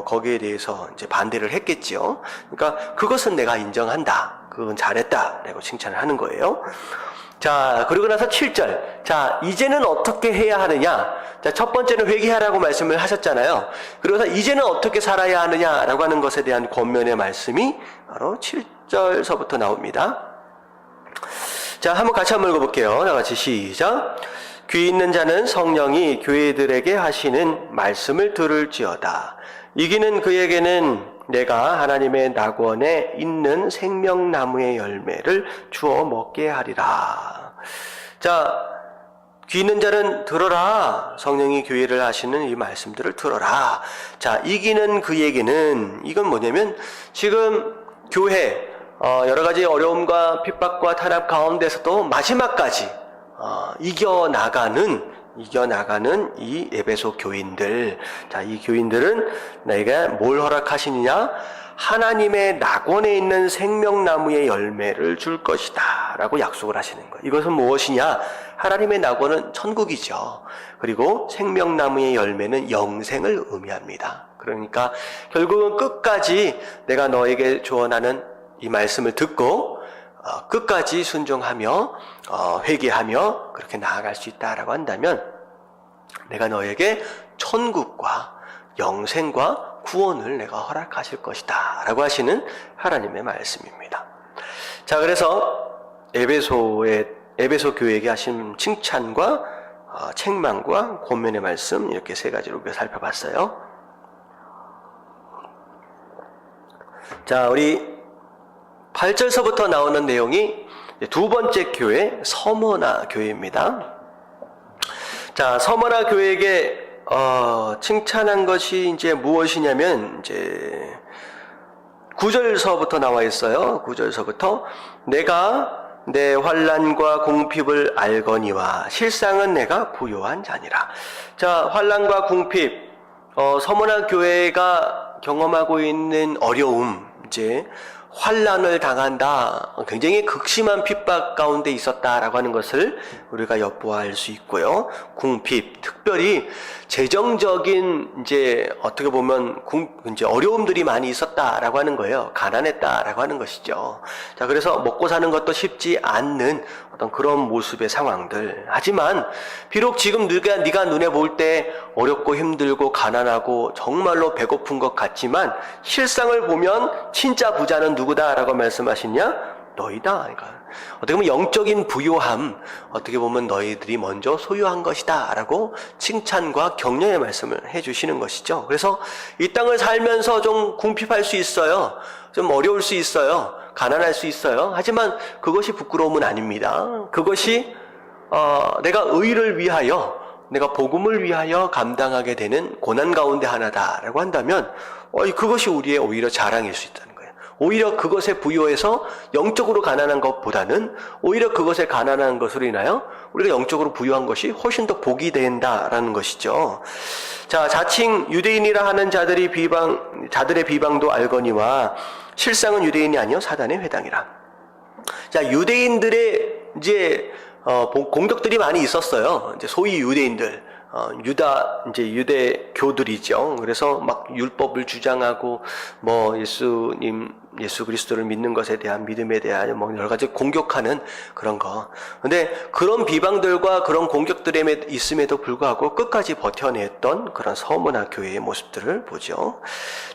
거기에 대해서 이제 반대를 했겠지요. 그러니까 그것은 내가 인정한다. 그건 잘했다라고 칭찬을 하는 거예요. 자, 그리고 나서 7절. 자, 이제는 어떻게 해야 하느냐? 자, 첫 번째는 회개하라고 말씀을 하셨잖아요. 그래서 이제는 어떻게 살아야 하느냐라고 하는 것에 대한 권면의 말씀이 바로 7절서부터 나옵니다. 자, 같이 한번 읽어볼게요. 다 같이 시작. 귀 있는 자는 성령이 교회들에게 하시는 말씀을 들을지어다. 이기는 그에게는 내가 하나님의 낙원에 있는 생명나무의 열매를 주어 먹게 하리라. 자, 귀 있는 자는 들어라. 성령이 교회를 하시는 이 말씀들을 들어라. 자, 이기는 그에게는, 이건 뭐냐면 지금 교회 여러 가지 어려움과 핍박과 탄압 가운데서도 마지막까지 이겨나가는 이 에베소 교인들. 자, 이 교인들은 내가 뭘 허락하시느냐? 하나님의 낙원에 있는 생명나무의 열매를 줄 것이다 라고 약속을 하시는 거예요. 이것은 무엇이냐? 하나님의 낙원은 천국이죠. 그리고 생명나무의 열매는 영생을 의미합니다. 그러니까 결국은 끝까지 내가 너에게 조언하는 이 말씀을 듣고 끝까지 순종하며 회개하며 그렇게 나아갈 수 있다라고 한다면 내가 너에게 천국과 영생과 구원을 내가 허락하실 것이다 라고 하시는 하나님의 말씀입니다. 자, 그래서 에베소 교회에게 하신 칭찬과 책망과 권면의 말씀 이렇게 세 가지로 우리가 살펴봤어요. 자, 우리 8절서부터 나오는 내용이 두 번째 교회 서머나 교회입니다. 자, 서머나 교회에게 칭찬한 것이 이제 무엇이냐면 이제 9절서부터 나와 있어요. 9절서부터 내가 내 환난과 궁핍을 알거니와 실상은 내가 부요한 자니라. 자, 환난과 궁핍, 서머나 교회가 경험하고 있는 어려움, 이제 환난을 당한다, 굉장히 극심한 핍박 가운데 있었다라고 하는 것을 우리가 엿보아할 수 있고요. 궁핍, 특별히 재정적인 이제 어떻게 보면 이제 어려움들이 많이 있었다라고 하는 거예요. 가난했다라고 하는 것이죠. 자, 그래서 먹고 사는 것도 쉽지 않는 어떤 그런 모습의 상황들. 하지만 비록 지금 네가 눈에 볼 때 어렵고 힘들고 가난하고 정말로 배고픈 것 같지만 실상을 보면 진짜 부자는 누구다라고 말씀하시냐? 너희다. 그러니까 어떻게 보면 영적인 부요함, 어떻게 보면 너희들이 먼저 소유한 것이다 라고 칭찬과 격려의 말씀을 해주시는 것이죠. 그래서 이 땅을 살면서 좀 궁핍할 수 있어요. 좀 어려울 수 있어요. 가난할 수 있어요. 하지만 그것이 부끄러움은 아닙니다. 그것이 내가 의를 위하여, 내가 복음을 위하여 감당하게 되는 고난 가운데 하나다라고 한다면 그것이 우리의 오히려 자랑일 수 있다는 거예요. 오히려 그것에 부여해서 영적으로 가난한 것보다는 오히려 그것에 가난한 것으로 인하여 우리가 영적으로 부여한 것이 훨씬 더 복이 된다라는 것이죠. 자, 자칭 유대인이라 하는 자들의 비방도 알거니와 실상은 유대인이 아니요 사단의 회당이라. 자, 유대인들의 이제 공격들이 많이 있었어요. 이제 소위 유대인들. 이제 유대교들이죠. 그래서 막 율법을 주장하고, 예수 그리스도를 믿는 것에 대한 믿음에 대한 여러 가지 공격하는 그런 거. 근데 그런 비방들과 그런 공격들에 있음에도 불구하고 끝까지 버텨냈던 그런 서머나 교회의 모습들을 보죠.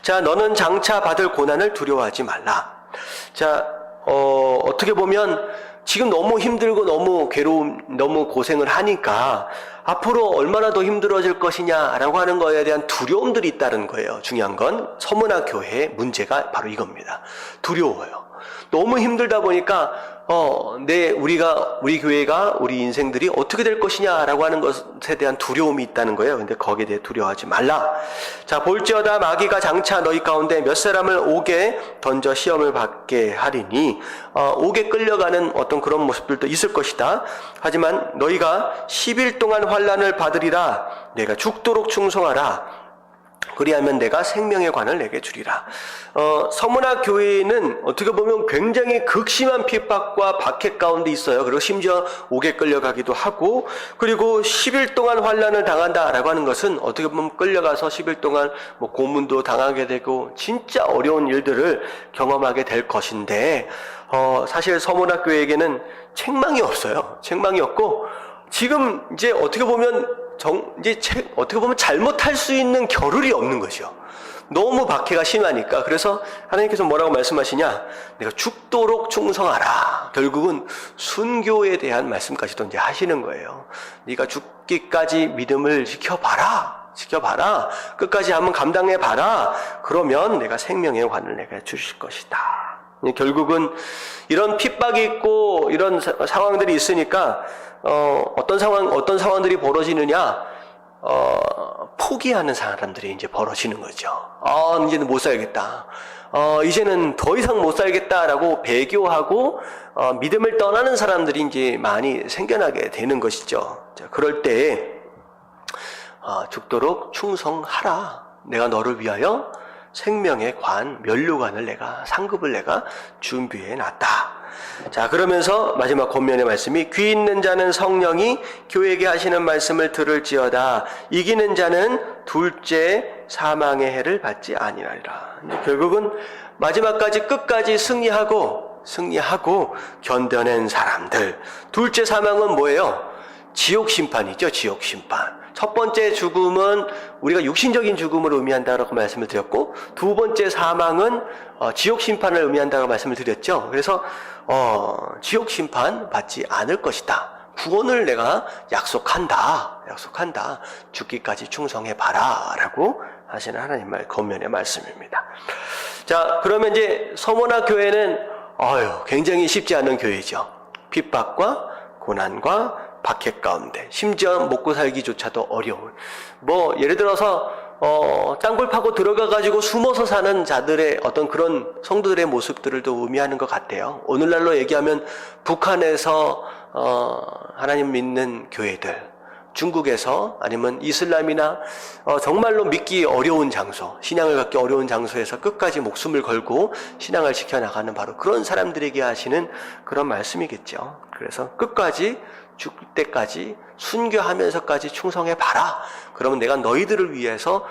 자, 너는 장차 받을 고난을 두려워하지 말라. 자, 어떻게 보면 지금 너무 힘들고 너무 너무 고생을 하니까 앞으로 얼마나 더 힘들어질 것이냐라고 하는 거에 대한 두려움들이 있다는 거예요. 중요한 건 서머나 교회의 문제가 바로 이겁니다. 두려워요. 너무 힘들다 보니까 우리 교회가, 우리 인생들이 어떻게 될 것이냐라고 하는 것에 대한 두려움이 있다는 거예요. 근데 거기에 대해 두려워하지 말라. 자, 볼지어다 마귀가 장차 너희 가운데 몇 사람을 옥에 던져 시험을 받게 하리니, 옥에 끌려가는 어떤 그런 모습들도 있을 것이다. 하지만 너희가 10일 동안 환난을 받으리라. 내가 죽도록 충성하라. 그리하면 내가 생명의 관을 내게 주리라. 서머나 교회는 어떻게 보면 굉장히 극심한 핍박과 박해 가운데 있어요. 그리고 심지어 옥에 끌려가기도 하고, 그리고 10일 동안 환난을 당한다라고 하는 것은 어떻게 보면 끌려가서 10일 동안 고문도 당하게 되고 진짜 어려운 일들을 경험하게 될 것인데, 사실 서머나 교회에게는 책망이 없어요. 책망이 없고, 지금 이제 어떻게 보면 잘못할 수 있는 겨를이 없는 거죠. 너무 박해가 심하니까. 그래서 하나님께서 뭐라고 말씀하시냐? 내가 죽도록 충성하라. 결국은 순교에 대한 말씀까지도 이제 하시는 거예요. 네가 죽기까지 믿음을 지켜봐라. 끝까지 한번 감당해봐라. 그러면 내가 생명의 관을 내가 주실 것이다. 결국은 이런 핍박이 있고 이런 상황들이 있으니까 어떤 상황들이 벌어지느냐? 포기하는 사람들이 이제 벌어지는 거죠. 이제는 못 살겠다. 이제는 더 이상 못 살겠다라고 배교하고 믿음을 떠나는 사람들이 이제 많이 생겨나게 되는 것이죠. 자, 그럴 때 죽도록 충성하라. 내가 너를 위하여 생명의 관, 면류관을 상급을 내가 준비해 놨다. 자, 그러면서 마지막 권면의 말씀이 귀 있는 자는 성령이 교회에게 하시는 말씀을 들을지어다. 이기는 자는 둘째 사망의 해를 받지 아니하리라. 결국은 마지막까지 끝까지 승리하고 견뎌낸 사람들. 둘째 사망은 뭐예요? 지옥 심판이죠. 지옥 심판. 첫 번째 죽음은 우리가 육신적인 죽음을 의미한다고 말씀을 드렸고, 두 번째 사망은 지옥 심판을 의미한다고 말씀을 드렸죠. 그래서 지옥 심판 받지 않을 것이다. 구원을 내가 약속한다. 죽기까지 충성해봐라. 라고 하시는 하나님 권면의 말씀입니다. 자, 그러면 이제 서머나 교회는 굉장히 쉽지 않은 교회죠. 핍박과 고난과 박해 가운데, 심지어 먹고 살기조차도 어려운, 예를 들어서 땅굴 파고 들어가가지고 숨어서 사는 자들의 어떤 그런 성도들의 모습들을 또 의미하는 것 같아요. 오늘날로 얘기하면 북한에서 하나님 믿는 교회들, 중국에서 아니면 이슬람이나 정말로 믿기 어려운 장소, 신앙을 갖기 어려운 장소에서 끝까지 목숨을 걸고 신앙을 지켜나가는 바로 그런 사람들에게 하시는 그런 말씀이겠죠. 그래서 끝까지 죽을 때까지 순교하면서까지 충성해봐라. 그러면 내가 너희들을 위해서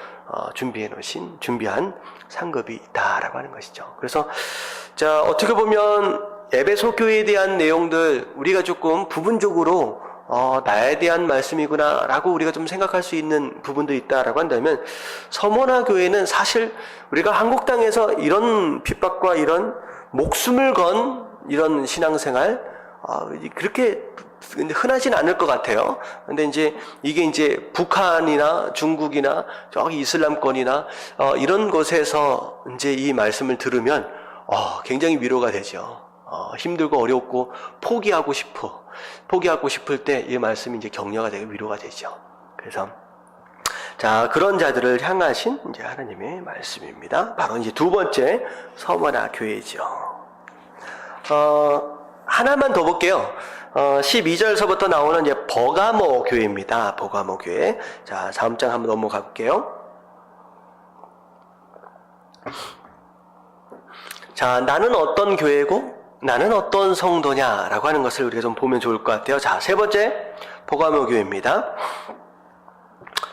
준비한 상급이 있다라고 하는 것이죠. 그래서 자, 어떻게 보면 에베소 교회에 대한 내용들 우리가 조금 부분적으로 나에 대한 말씀이구나 라고 우리가 좀 생각할 수 있는 부분도 있다라고 한다면, 서머나 교회는 사실 우리가 한국 땅에서 이런 핍박과 이런 목숨을 건 이런 신앙생활 그렇게 흔하진 않을 것 같아요. 근데 이게 북한이나 중국이나 저기 이슬람권이나 이런 곳에서 이 말씀을 들으면 굉장히 위로가 되죠. 힘들고 어렵고 포기하고 싶을 때 이 말씀이 격려가 되고 위로가 되죠. 그래서 자, 그런 자들을 향하신 하나님의 말씀입니다. 바로 두 번째 서머나 교회죠. 하나만 더 볼게요. 12절서부터 나오는 버가모 교회입니다. 버가모 교회. 자, 다음 장 한번 넘어가 볼게요. 자, 나는 어떤 교회고 나는 어떤 성도냐라고 하는 것을 우리가 좀 보면 좋을 것 같아요. 자, 세 번째 버가모 교회입니다.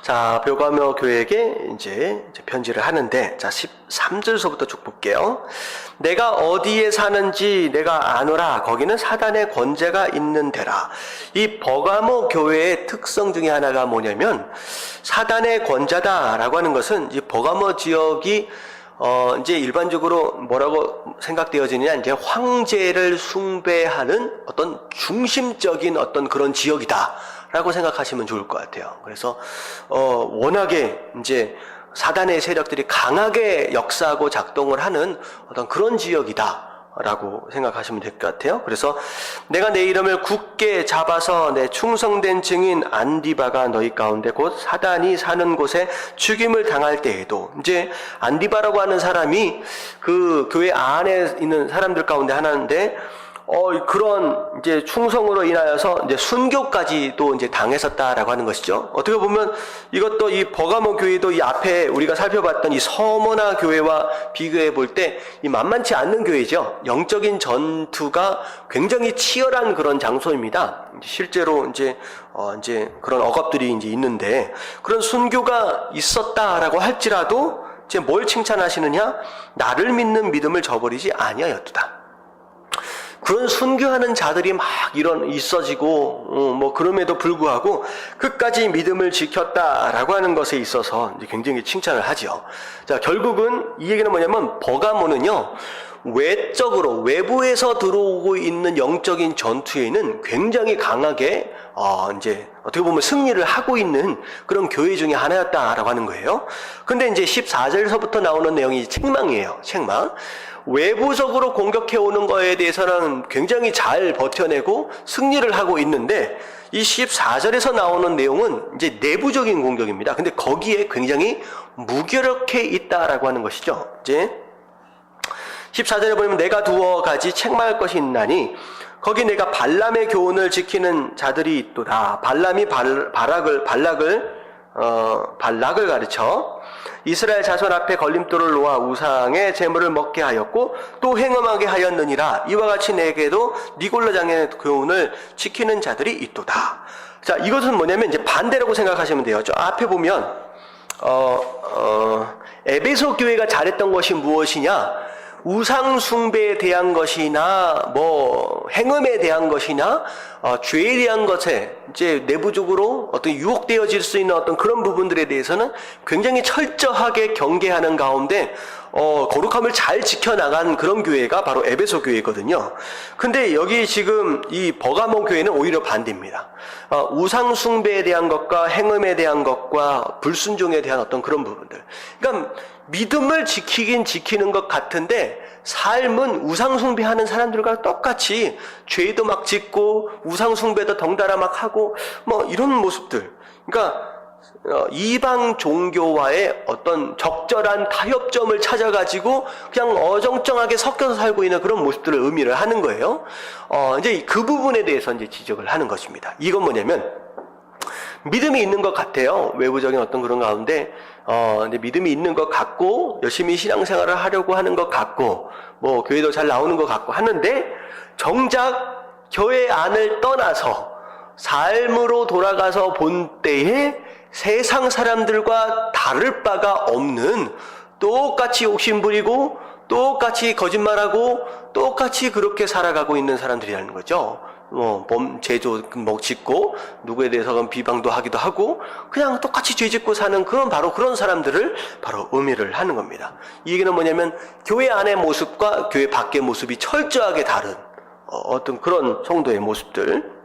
자, 버가모 교회에게 편지를 하는데, 자, 13절서부터 쭉 볼게요. 내가 어디에 사는지 내가 아노라. 거기는 사단의 권세가 있는 데라. 이 버가모 교회의 특성 중에 하나가 뭐냐면, 사단의 권자다라고 하는 것은 이 버가모 지역이 일반적으로 뭐라고 생각되어지느냐, 황제를 숭배하는 어떤 중심적인 어떤 그런 지역이다 라고 생각하시면 좋을 것 같아요. 그래서 워낙에 사단의 세력들이 강하게 역사하고 작동을 하는 어떤 그런 지역이다 라고 생각하시면 될 것 같아요. 그래서 내가 내 이름을 굳게 잡아서 내 충성된 증인 안디바가 너희 가운데 곧 사단이 사는 곳에 죽임을 당할 때에도, 안디바라고 하는 사람이 그 교회 안에 있는 사람들 가운데 하나인데, 그런 충성으로 인하여서 순교까지도 당했었다라고 하는 것이죠. 어떻게 보면 이것도 이 버가모 교회도 이 앞에 우리가 살펴봤던 이 서머나 교회와 비교해 볼 때 이 만만치 않는 교회죠. 영적인 전투가 굉장히 치열한 그런 장소입니다. 실제로 그런 억압들이 있는데, 그런 순교가 있었다라고 할지라도 뭘 칭찬하시느냐? 나를 믿는 믿음을 저버리지 아니하였도다. 그런 순교하는 자들이 막 있어지고 그럼에도 불구하고 끝까지 믿음을 지켰다라고 하는 것에 있어서 굉장히 칭찬을 하죠. 자, 결국은 이 얘기는 뭐냐면, 버가모는요, 외적으로 외부에서 들어오고 있는 영적인 전투에는 굉장히 강하게 어떻게 보면 승리를 하고 있는 그런 교회 중에 하나였다라고 하는 거예요. 근데 14절서부터 나오는 내용이 책망이에요. 책망. 외부적으로 공격해오는 거에 대해서는 굉장히 잘 버텨내고 승리를 하고 있는데, 이 14절에서 나오는 내용은 내부적인 공격입니다. 근데 거기에 굉장히 무기력해 있다라고 하는 것이죠. 14절에 보면 내가 두어 가지 책망할 것이 있나니 거기 내가 발람의 교훈을 지키는 자들이 있도다. 발람이 발락을 가르쳐 이스라엘 자손 앞에 걸림돌을 놓아 우상의 제물을 먹게 하였고 또 행음하게 하였느니라. 이와 같이 내게도 니골라 장의 교훈을 지키는 자들이 있도다. 자, 이것은 뭐냐면 반대라고 생각하시면 돼요. 저 앞에 보면 에베소 교회가 잘했던 것이 무엇이냐? 우상 숭배에 대한 것이나 뭐 행음에 대한 것이나 죄에 대한 것에 이제 내부적으로 어떤 유혹되어질 수 있는 어떤 그런 부분들에 대해서는 굉장히 철저하게 경계하는 가운데 거룩함을 잘 지켜나간 그런 교회가 바로 에베소 교회거든요. 근데 여기 지금 이 버가모 교회는 오히려 반대입니다. 우상 숭배에 대한 것과 행음에 대한 것과 불순종에 대한 어떤 그런 부분들. 그러니까 믿음을 지키긴 지키는 것 같은데 삶은 우상 숭배하는 사람들과 똑같이 죄도 막 짓고 우상 숭배도 덩달아 막 하고 뭐 이런 모습들. 그러니까 이방 종교와의 어떤 적절한 타협점을 찾아가지고 그냥 어정쩡하게 섞여서 살고 있는 그런 모습들을 의미를 하는 거예요. 이제 그 부분에 대해서 이제 지적을 하는 것입니다. 이건 뭐냐면 믿음이 있는 것 같아요. 외부적인 어떤 그런 가운데 이제 믿음이 있는 것 같고 열심히 신앙생활을 하려고 하는 것 같고 뭐 교회도 잘 나오는 것 같고 하는데 정작 교회 안을 떠나서 삶으로 돌아가서 본 때에 세상 사람들과 다를 바가 없는 똑같이 욕심부리고 똑같이 거짓말하고 똑같이 그렇게 살아가고 있는 사람들이라는 거죠. 제조 짓고 누구에 대해서 비방도 하기도 하고 그냥 똑같이 죄 짓고 사는 바로 그런 사람들을 바로 의미를 하는 겁니다. 이 얘기는 뭐냐면 교회 안의 모습과 교회 밖의 모습이 철저하게 다른 어떤 그런 성도의 모습들.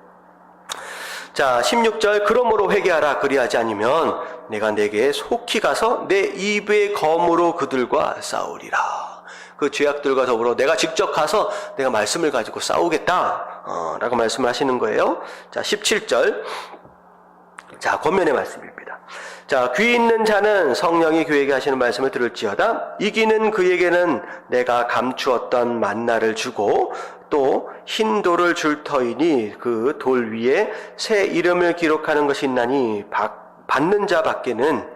자, 16절 그러므로 회개하라. 그리하지 않으면 내가 내게 속히 가서 내 입의 검으로 그들과 싸우리라. 그 죄악들과 더불어 내가 직접 가서 내가 말씀을 가지고 싸우겠다 라고 말씀을 하시는 거예요. 자, 17절. 자, 권면의 말씀입니다. 자, 귀 있는 자는 성령이 그에게 하시는 말씀을 들을지어다. 이기는 그에게는 내가 감추었던 만나를 주고 또 흰 돌을 줄 터이니 그 돌 위에 새 이름을 기록하는 것이 있나니 받는 자 밖에는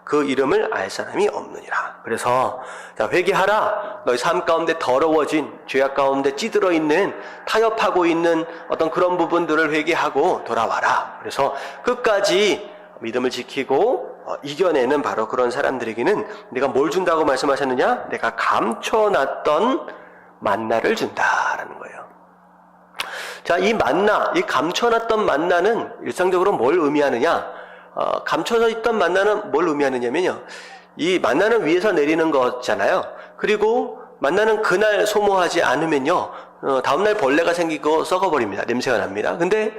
그 이름을 알 사람이 없느니라. 그래서 자, 회개하라. 너희 삶 가운데 더러워진 죄악 가운데 찌들어 있는 타협하고 있는 어떤 그런 부분들을 회개하고 돌아와라. 그래서 끝까지 믿음을 지키고 이겨내는 바로 그런 사람들에게는 내가 뭘 준다고 말씀하셨느냐? 내가 감춰놨던 만나를 준다라는 거예요. 자, 이 만나, 이 감춰놨던 만나는 일상적으로 뭘 의미하느냐? 감춰져 있던 만나는 뭘 의미하느냐면요. 이 만나는 위에서 내리는 거잖아요. 그리고 만나는 그날 소모하지 않으면요. 다음날 벌레가 생기고 썩어버립니다. 냄새가 납니다. 근데,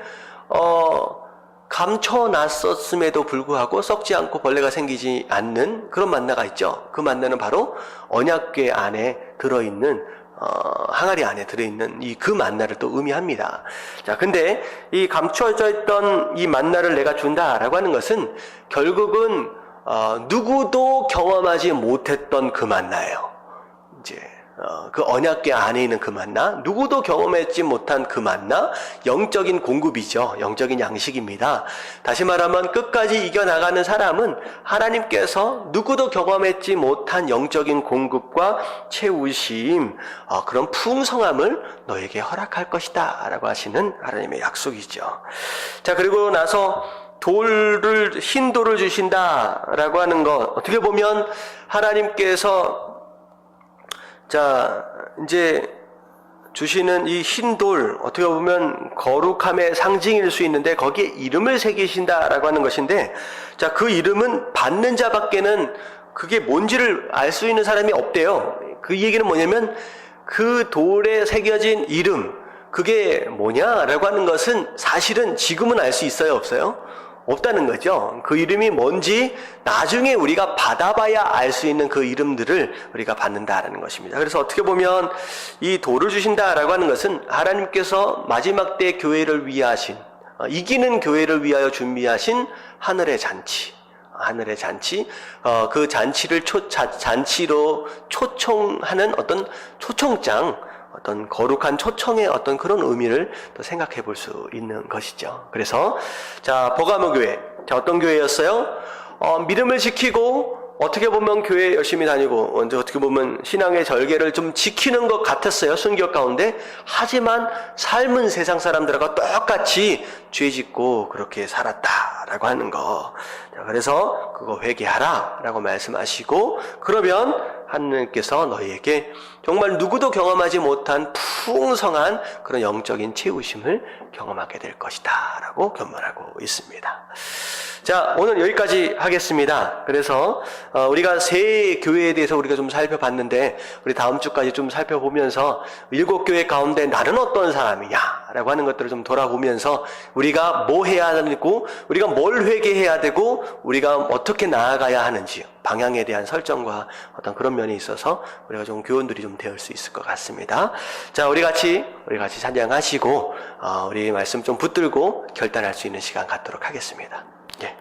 감춰놨었음에도 불구하고 썩지 않고 벌레가 생기지 않는 그런 만나가 있죠. 그 만나는 바로 언약궤 안에 들어있는 항아리 안에 들어있는 그 만나를 또 의미합니다. 자, 근데 이 감춰져 있던 이 만나를 내가 준다라고 하는 것은 결국은 누구도 경험하지 못했던 그 만나예요. 이제 그 언약궤 안에 있는 그 만나, 누구도 경험했지 못한 그 만나, 영적인 공급이죠. 영적인 양식입니다. 다시 말하면 끝까지 이겨나가는 사람은 하나님께서 누구도 경험했지 못한 영적인 공급과 채우심, 그런 풍성함을 너에게 허락할 것이다 라고 하시는 하나님의 약속이죠. 자, 그리고 나서 흰 돌을 주신다라고 하는 것, 어떻게 보면 하나님께서 자, 이제 주시는 이 흰 돌, 어떻게 보면 거룩함의 상징일 수 있는데 거기에 이름을 새기신다라고 하는 것인데, 자, 그 이름은 받는 자밖에는 그게 뭔지를 알 수 있는 사람이 없대요. 그 얘기는 뭐냐면 그 돌에 새겨진 이름, 그게 뭐냐라고 하는 것은 사실은 지금은 알 수 있어요, 없어요? 없다는 거죠. 그 이름이 뭔지 나중에 우리가 받아봐야 알 수 있는 그 이름들을 우리가 받는다라는 것입니다. 그래서 어떻게 보면 이 돌을 주신다라고 하는 것은 하나님께서 마지막 때 교회를 위하신, 이기는 교회를 위하여 준비하신 하늘의 잔치, 그 잔치를 잔치로 초청하는 어떤 초청장, 어떤 거룩한 초청의 어떤 그런 의미를 또 생각해 볼 수 있는 것이죠. 그래서 자, 버가모 교회, 자, 어떤 교회였어요? 믿음을 지키고 어떻게 보면 교회 열심히 다니고 어떻게 보면 신앙의 절개를 좀 지키는 것 같았어요. 순교 가운데. 하지만 삶은 세상 사람들하고 똑같이 죄짓고 그렇게 살았다라고 하는 거. 자, 그래서 그거 회개하라 라고 말씀하시고, 그러면 하느님께서 너희에게 정말 누구도 경험하지 못한 풍성한 그런 영적인 채우심을 경험하게 될 것이다 라고 견문하고 있습니다. 자, 오늘 여기까지 하겠습니다. 그래서 우리가 새 교회에 대해서 우리가 좀 살펴봤는데 우리 다음 주까지 좀 살펴보면서 7교회 가운데 나는 어떤 사람이냐 라고 하는 것들을 좀 돌아보면서 우리가 뭐 해야 되고 우리가 뭘 회개해야 되고 우리가 어떻게 나아가야 하는지 방향에 대한 설정과 어떤 그런 면에 있어서 우리가 좀 교훈들이 좀 되을 수 있을 것 같습니다. 자, 우리 같이 찬양하시고 우리 말씀 좀 붙들고 결단할 수 있는 시간 갖도록 하겠습니다. 예.